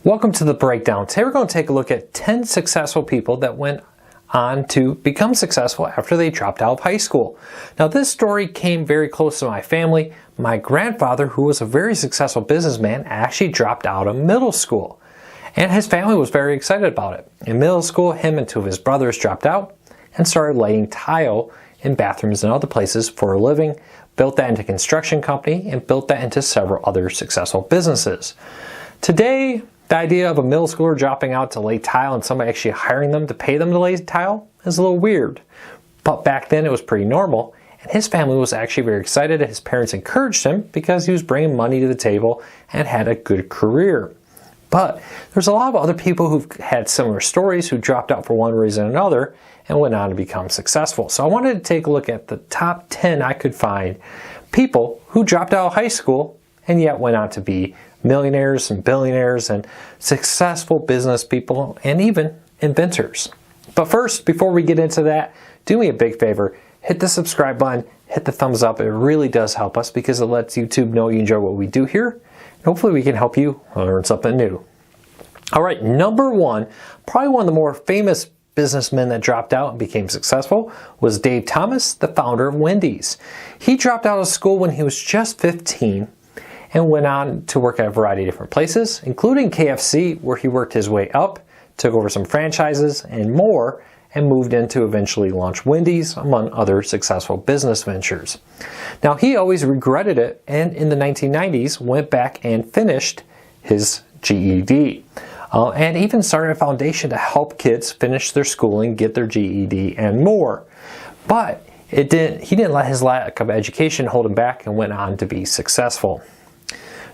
Welcome to The Breakdown. Today we're going to take a look at 10 successful people that went on to become successful after they dropped out of high school. Now this story came very close to my family. My grandfather, who was a very successful businessman, actually dropped out of middle school. And his family was very excited about it. In middle school, him and two of his brothers dropped out and started laying tile in bathrooms and other places for a living, built that into a construction company, and built that into several other successful businesses. Today, the idea of a middle schooler dropping out to lay tile and somebody actually hiring them to pay them to lay tile is a little weird. But back then it was pretty normal, and his family was actually very excited, and his parents encouraged him because he was bringing money to the table and had a good career. But there's a lot of other people who've had similar stories who dropped out for one reason or another and went on to become successful. So I wanted to take a look at the top 10 I could find people who dropped out of high school and yet went on to be millionaires and billionaires and successful business people and even inventors. But first, before we get into that, do me a big favor, hit the subscribe button, hit the thumbs up. It really does help us because it lets YouTube know you enjoy what we do here. And hopefully we can help you learn something new. All right, number one, probably one of the more famous businessmen that dropped out and became successful was Dave Thomas, the founder of Wendy's. He dropped out of school when he was just 15 and went on to work at a variety of different places, including KFC, where he worked his way up, took over some franchises and more, and moved into eventually launch Wendy's, among other successful business ventures. Now, he always regretted it, and in the 1990s went back and finished his GED. And even started a foundation to help kids finish their schooling, get their GED, and more. But he didn't let his lack of education hold him back and went on to be successful.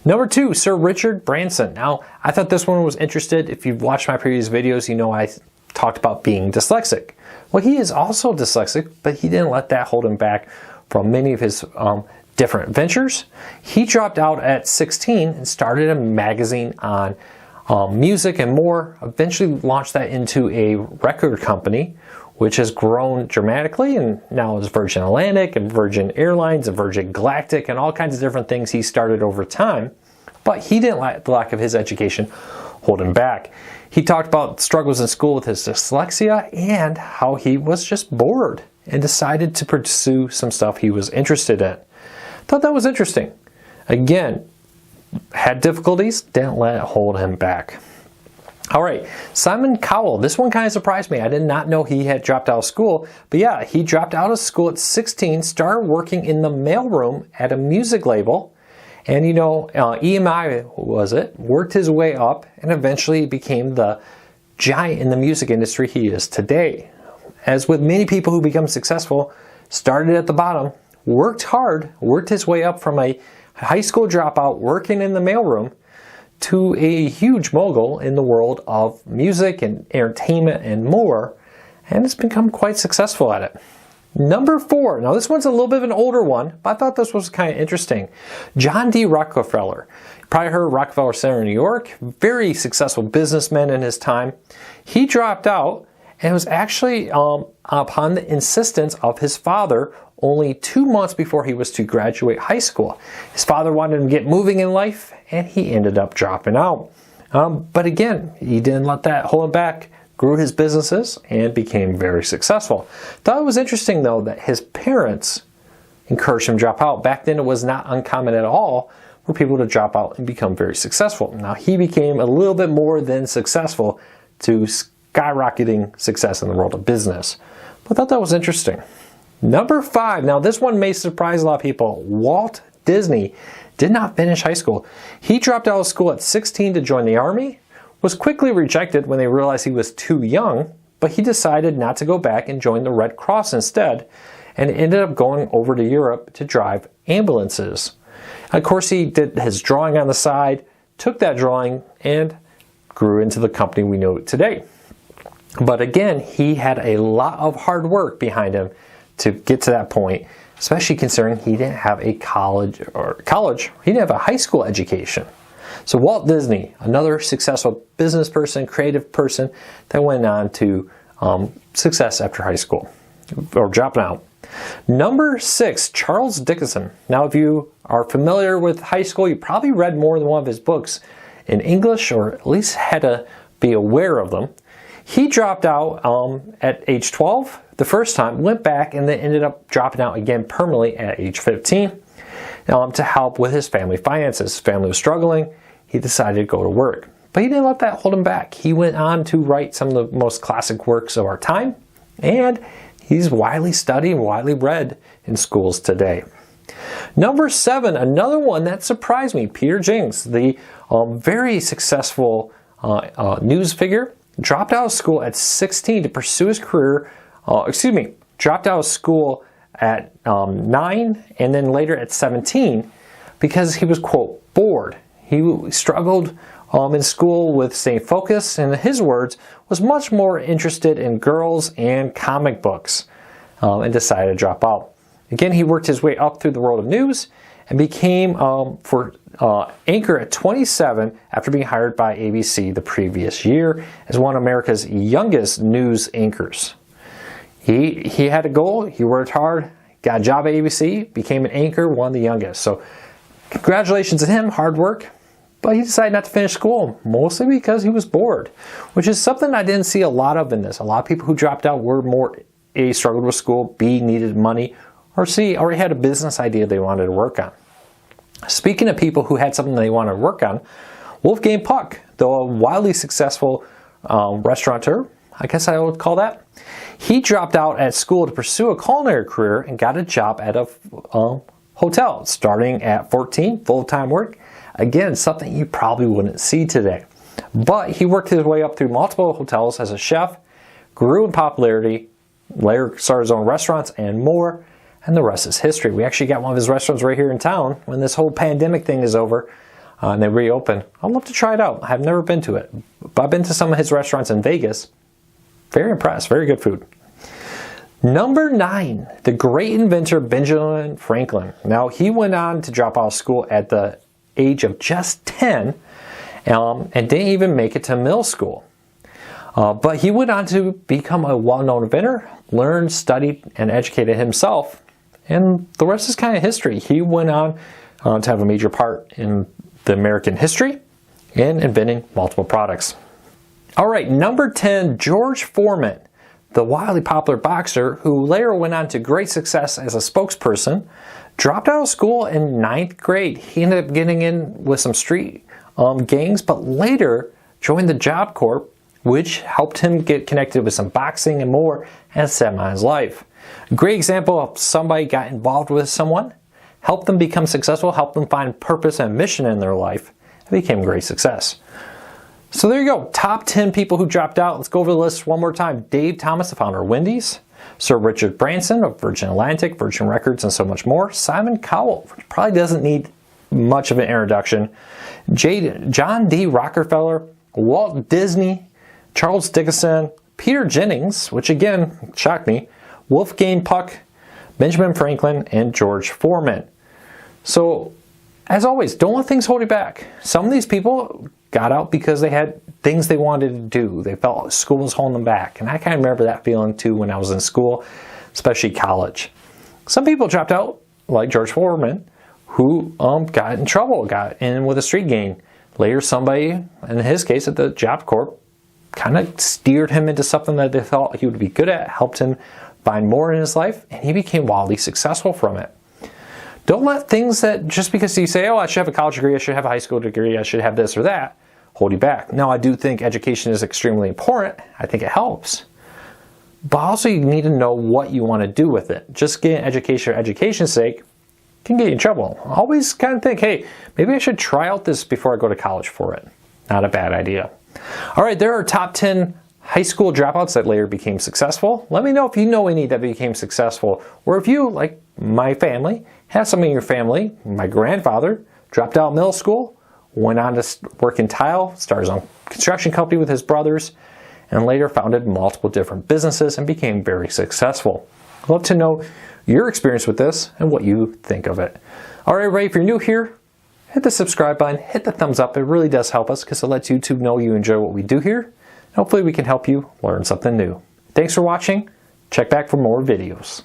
Number two, Sir Richard Branson. Now, I thought this one was interesting. If you've watched my previous videos, you know I talked about being dyslexic. Well, he is also dyslexic, but he didn't let that hold him back from many of his different ventures. He dropped out at 16 and started a magazine on music and more, eventually launched that into a record company, which has grown dramatically, and now is Virgin Atlantic and Virgin Airlines and Virgin Galactic and all kinds of different things he started over time. But he didn't let the lack of his education hold him back. He talked about struggles in school with his dyslexia and how he was just bored and decided to pursue some stuff he was interested in. Thought that was interesting. Again, had difficulties, didn't let it hold him back. All right, Simon Cowell. This one kind of surprised me. I did not know he had dropped out of school. But yeah, he dropped out of school at 16, started working in the mailroom at a music label. And you know, EMI worked his way up and eventually became the giant in the music industry he is today. As with many people who become successful, started at the bottom, worked hard, worked his way up from a high school dropout working in the mailroom to a huge mogul in the world of music and entertainment and more, and has become quite successful at it. Number four, now this one's a little bit of an older one, but I thought this was kind of interesting. John D. Rockefeller. You probably heard of Rockefeller Center in New York, very successful businessman in his time. He dropped out, and it was actually upon the insistence of his father only 2 months before he was to graduate high school. His father wanted him to get moving in life, and he ended up dropping out. But again, he didn't let that hold him back, grew his businesses, and became very successful. Thought it was interesting, though, that his parents encouraged him to drop out. Back then, it was not uncommon at all for people to drop out and become very successful. Now, he became a little bit more than successful to skyrocketing success in the world of business. But I thought that was interesting. Number five, now this one may surprise a lot of people. Walt Disney did not finish high school. He dropped out of school at 16 to join the army, was quickly rejected when they realized he was too young, but he decided not to go back and join the Red Cross instead, and ended up going over to Europe to drive ambulances. Of course, he did his drawing on the side, took that drawing, and grew into the company we know today. But again, he had a lot of hard work behind him to get to that point, especially considering he didn't have a he didn't have a high school education. So Walt Disney, another successful business person, creative person that went on to success after high school, or dropping out. Number six, Charles Dickens. Now, if you are familiar with high school, you probably read more than one of his books. in English, or at least had to be aware of them. He dropped out at age 12 the first time, went back, and then ended up dropping out again permanently at age 15 to help with his family finances. His family was struggling. He decided to go to work. But he didn't let that hold him back. He went on to write some of the most classic works of our time, and he's widely studied and widely read in schools today. Number 7, another one that surprised me, Peter Jennings, the very successful news figure, dropped out of school at 16 to pursue his career, dropped out of school at 9 and then later at 17 because he was, quote, bored. He struggled in school with staying focused, and in his words, was much more interested in girls and comic books, and decided to drop out. Again, he worked his way up through the world of news and became anchor at 27 after being hired by ABC the previous year as one of America's youngest news anchors. He had a goal, he worked hard, got a job at ABC, became an anchor, one of the youngest. So congratulations to him, hard work. But he decided not to finish school, mostly because he was bored, which is something I didn't see a lot of in this. A lot of people who dropped out were more A, struggled with school, B, needed money, or C, already had a business idea they wanted to work on. Speaking of people who had something they wanted to work on, Wolfgang Puck, though a wildly successful restaurateur, I guess I would call that, he dropped out at school to pursue a culinary career and got a job at a hotel, starting at 14, full-time work. Again, something you probably wouldn't see today. But he worked his way up through multiple hotels as a chef, grew in popularity, later started his own restaurants and more, and the rest is history. We actually got one of his restaurants right here in town when this whole pandemic thing is over and they reopen. I'd love to try it out. I've never been to it, but I've been to some of his restaurants in Vegas. Very impressed. Very good food. Number 9, the great inventor Benjamin Franklin. Now, he went on to drop out of school at the age of just 10 and didn't even make it to middle school. But he went on to become a well-known inventor, learned, studied, and educated himself, and the rest is kind of history. He went on to have a major part in the American history and inventing multiple products. All right, number 10, George Foreman, the wildly popular boxer who later went on to great success as a spokesperson, dropped out of school in 9th grade. He ended up getting in with some street gangs, but later joined the Job Corps, which helped him get connected with some boxing and more, and set him on his life. A great example of somebody got involved with someone, helped them become successful, helped them find purpose and mission in their life, and became a great success. So there you go, top 10 people who dropped out. Let's go over the list one more time. Dave Thomas, the founder of Wendy's. Sir Richard Branson of Virgin Atlantic, Virgin Records, and so much more. Simon Cowell, which probably doesn't need much of an introduction. John D. Rockefeller, Walt Disney, Charles Dickinson, Peter Jennings, which again shocked me, Wolfgang Puck, Benjamin Franklin, and George Foreman. So, as always, don't let things hold you back. Some of these people got out because they had things they wanted to do. They felt school was holding them back. And I kind of remember that feeling too when I was in school, especially college. Some people dropped out, like George Foreman, who got in trouble, got in with a street gang. Later, somebody, in his case at the Job Corps, kind of steered him into something that they thought he would be good at, helped him find more in his life, and he became wildly successful from it. Don't let things that, just because you say, oh, I should have a college degree, I should have a high school degree, I should have this or that, hold you back. Now, I do think education is extremely important. I think it helps. But also you need to know what you want to do with it. Just getting education for education's sake can get you in trouble. Always kind of think, hey, maybe I should try out this before I go to college for it. Not a bad idea. All right, there are top 10 high school dropouts that later became successful. Let me know if you know any that became successful, or if you, like my family, have somebody in your family. My grandfather dropped out of middle school, went on to work in tile, started his own construction company with his brothers, and later founded multiple different businesses and became very successful. I'd love to know your experience with this and what you think of it. All right, everybody, if you're new here, hit the subscribe button, hit the thumbs up. It really does help us because it lets YouTube know you enjoy what we do here. Hopefully we can help you learn something new. Thanks for watching. Check back for more videos.